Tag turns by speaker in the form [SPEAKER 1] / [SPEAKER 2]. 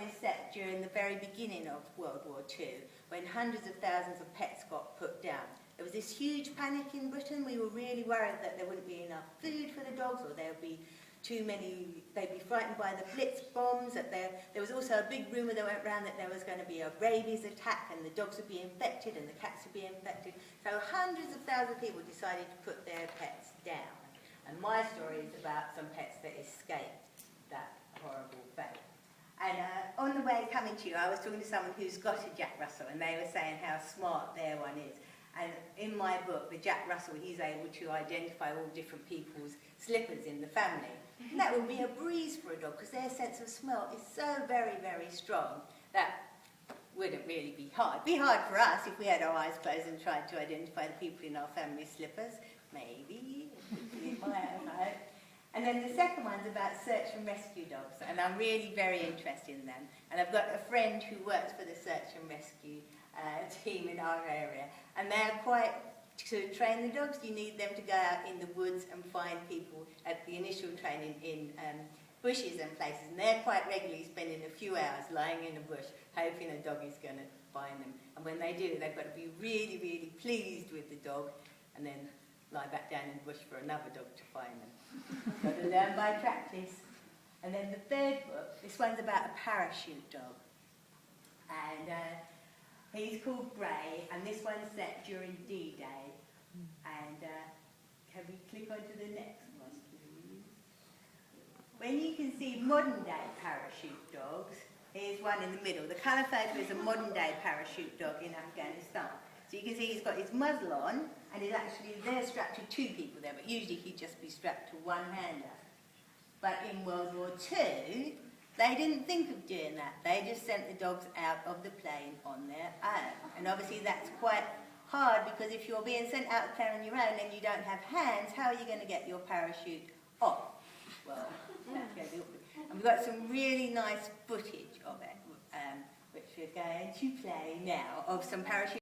[SPEAKER 1] is set during the very beginning of World War II, when hundreds of thousands of pets got put down. There was this huge panic in Britain. We were really worried that there wouldn't be enough food for the dogs, or there would be too many, they'd be frightened by the Blitz bombs. That there was also a big rumour that went around that there was going to be a rabies attack and the dogs would be infected and the cats would be infected. So hundreds of thousands of people decided to put their pets down. And my story is about some pets that escaped that horrible fate. And on the way coming to you, I was talking to someone who's got a Jack Russell, and they were saying how smart their one is. And in my book, the Jack Russell, he's able to identify all different people's slippers in the family. And that would be a breeze for a dog, because their sense of smell is so very, very strong that wouldn't really be hard. It'd be hard for us if we had our eyes closed and tried to identify the people in our family slippers. Maybe. It might, I hope. And then the second one's about search and rescue dogs, and I'm really very interested in them. And I've got a friend who works for the search and rescue team in our area, and they're quite, to train the dogs, you need them to go out in the woods and find people at the initial training in bushes and places, and they're quite regularly spending a few hours lying in a bush hoping a dog is going to find them. And when they do, they've got to be really, really pleased with the dog, and then lie back down in the bush for another dog to find them. Got to learn by practice. And then the third book, this one's about a parachute dog. And he's called Gray, and this one's set during D-Day. And can we click onto the next one, please? When you can see modern-day parachute dogs, here's one in the middle. The colour photo is a modern-day parachute dog in Afghanistan. So you can see he's got his muzzle on, and he's actually there strapped to two people there, but usually he'd just be strapped to one hander. But in World War II, they didn't think of doing that. They just sent the dogs out of the plane on their own. And obviously that's quite hard, because if you're being sent out of the plane on your own and you don't have hands, how are you going to get your parachute off? Well, that's going to be awkward. And we've got some really nice footage of it, which we're going to play now, of some parachute